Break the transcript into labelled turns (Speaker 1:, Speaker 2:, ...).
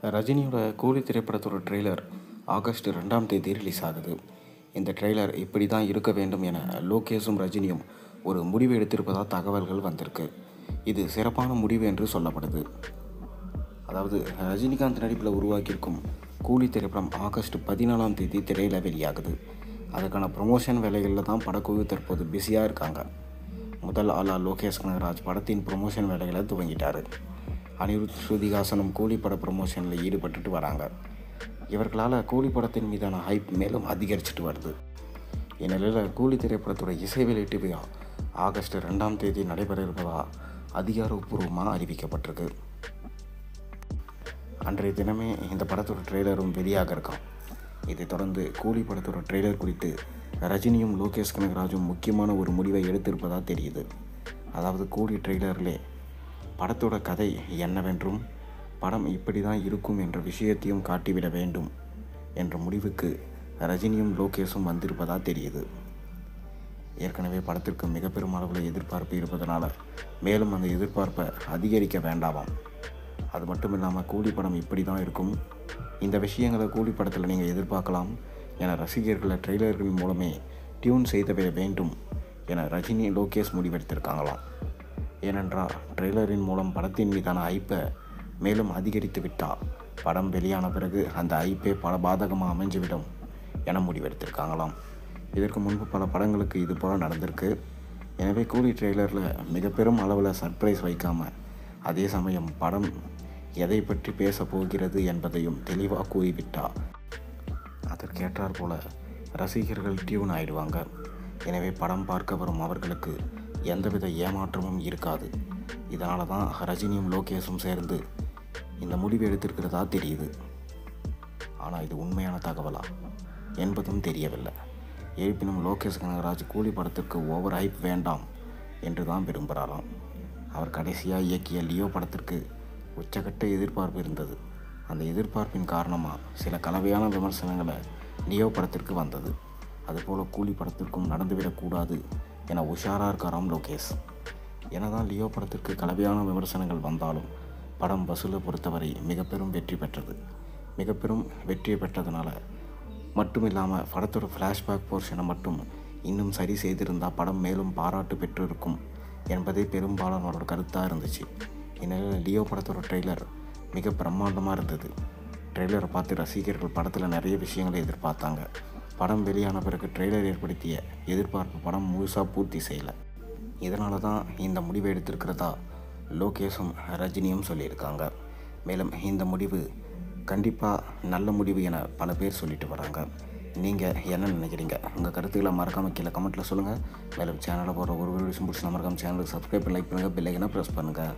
Speaker 1: ரஜினியோட கூலி திரைப்படத்தோட ட்ரெய்லர் ஆகஸ்ட் 2ஆம் தேதி ரிலீஸ் ஆகுது. இந்த ட்ரெய்லர் இப்படி தான் இருக்க வேண்டும் என லோகேஷும் ரஜினியும் ஒரு முடிவு எடுத்திருப்பதாக தகவல்கள் வந்திருக்கு. இது சிறப்பான முடிவு என்று சொல்லப்படுது. அதாவது ரஜினிகாந்த் நடிப்பில் உருவாக்கியிருக்கும் கூலி திரைப்படம் ஆகஸ்ட் 14ஆம் தேதி திரையில் வெளியாகுது. அதுக்கான ப்ரொமோஷன் வேலைகளில் தான் படக்குழு தற்போது பிஸியாக இருக்காங்க. முதல் ஆளாக லோகேஷ் கனகராஜ் படத்தின் ப்ரொமோஷன் வேலைகளை துவங்கிட்டார். அனிருத் ஸ்ருதிஹாசனும் கூலி பட ப்ரொமோஷனில் ஈடுபட்டுட்டு வராங்க. இவர்களால் கூலி படத்தின் மீதான ஹைப் மேலும் அதிகரிச்சுட்டு வருது. இந்நிலையில் கூலி திரைப்படத்தோட இசை வெளியீட்டு விழா ஆகஸ்ட் 2ஆம் தேதி நடைபெற இருப்பதாக அதிகாரப்பூர்வமாக அறிவிக்கப்பட்டிருக்கு. அன்றைய தினமே இந்த படத்தோட ட்ரெய்லரும் வெளியாக இருக்கான். இதைத் தொடர்ந்து கூலி படத்தோட ட்ரெய்லர் குறித்து ரஜினியும் லோகேஷ் கனகராஜும் முக்கியமான ஒரு முடிவை எடுத்திருப்பதாக தெரியுது. அதாவது கூலி ட்ரெய்லரிலே படத்தோட கதை என்னவென்றும் படம் இப்படி தான் இருக்கும் என்ற விஷயத்தையும் காட்டிவிட வேண்டும் என்ற முடிவுக்கு ரஜினியும் லோகேஷும் வந்திருப்பதாக தெரியுது. ஏற்கனவே படத்திற்கு மிக பெரும் அளவில் எதிர்பார்ப்பு இருப்பதனால மேலும் அந்த எதிர்பார்ப்பை அதிகரிக்க வேண்டாமாம். அது மட்டும் இல்லாமல் கூலி படம் இப்படி தான் இருக்கும், இந்த விஷயங்களை கூலி படத்தில் நீங்கள் எதிர்பார்க்கலாம் என ரசிகர்களை ட்ரெய்லர்கள் மூலமே டியூன் செய்துவிட வேண்டும் என ரஜினி லோகேஷ் முடிவெடுத்திருக்காங்களாம். ஏனென்றால் ட்ரெய்லரின் மூலம் படத்தின் மீதான ஐப்பை மேலும் அதிகரித்து விட்டால் படம் வெளியான பிறகு அந்த ஐப்பே பல பாதகமாக அமைஞ்சுவிடும் என முடிவெடுத்திருக்காங்களாம். இதற்கு முன்பு பல படங்களுக்கு இது போல் நடந்திருக்கு. எனவே கூலி ட்ரெய்லரில் மிக பெரும் அளவில் சர்ப்ரைஸ் வைக்காமல் அதே சமயம் படம் எதை பற்றி பேச போகிறது என்பதையும் தெளிவாக கூறிவிட்டால் அதற்கேற்றாற் போல ரசிகர்கள் டியூன் ஆகிடுவாங்க. எனவே படம் பார்க்க வரும் அவர்களுக்கு எந்தவித ஏமாற்றமும் இருக்காது. இதனால தான் ரஜினியும் லோகேஷும் சேர்ந்து இந்த முடிவு எடுத்திருக்கிறதா தெரியுது. ஆனால் இது உண்மையான தகவலா என்பதும் தெரியவில்லை. இருப்பினும் லோகேஷ் கனகராஜ் கூலி படத்திற்கு ஓவர் ஹைப் வேண்டாம் என்று தான் விரும்புகிறாராம். அவர் கடைசியாக இயக்கிய லியோ படத்திற்கு உச்சகட்ட எதிர்பார்ப்பு இருந்தது. அந்த எதிர்பார்ப்பின் காரணமாக சில கலவையான விமர்சனங்களை லியோ படத்திற்கு வந்தது. அதுபோல் கூலி படத்திற்கும் நடந்துவிடக்கூடாது என உஷாராக இருக்காராம் லோகேஷ். என்னதான் லியோ படத்திற்கு கலவையான விமர்சனங்கள் வந்தாலும் படம் வசூலை பொறுத்தவரை மிக பெரும் வெற்றி பெற்றது. மிக பெரும் வெற்றியை பெற்றதுனால மட்டும் இல்லாமல் படத்தோட ஃப்ளாஷ்பேக் போர்ஷனை மட்டும் இன்னும் சரி செய்திருந்தால் படம் மேலும் பாராட்டு பெற்றிருக்கும் என்பதே பெரும்பாலானோட கருத்தாக இருந்துச்சு. இந்நிலையில் லியோ படத்தோட ட்ரெய்லர் மிக பிரம்மாண்டமாக இருந்தது. ட்ரெய்லரை பார்த்து ரசிகர்கள் படத்தில் நிறைய விஷயங்களை எதிர்பார்த்தாங்க. படம் வெளியான பிறகு ட்ரெய்லர் ஏற்படுத்திய எதிர்பார்ப்பு படம் முழுசாக பூர்த்தி செய்யலை. இதனால தான் இந்த முடிவை எடுத்திருக்கிறதா லோகேஷும் ரஜினியும் சொல்லியிருக்காங்க. மேலும் இந்த முடிவு கண்டிப்பாக நல்ல முடிவு என பல பேர் சொல்லிட்டு வராங்க. நீங்கள் என்ன நினைக்கிறீங்க? உங்கள் கருத்துக்களை மறக்காமல் கீழே கமெண்ட்டில் சொல்லுங்கள். மேலும் சேனலில் போகிற ஒரு விஷயம் பிடிச்சி மறக்காமல் சேனலுக்கு சப்ஸ்கிரைப் லைக் பண்ணுங்கள், பெல் ஐக்கனை ப்ரெஸ் பண்ணுங்கள்.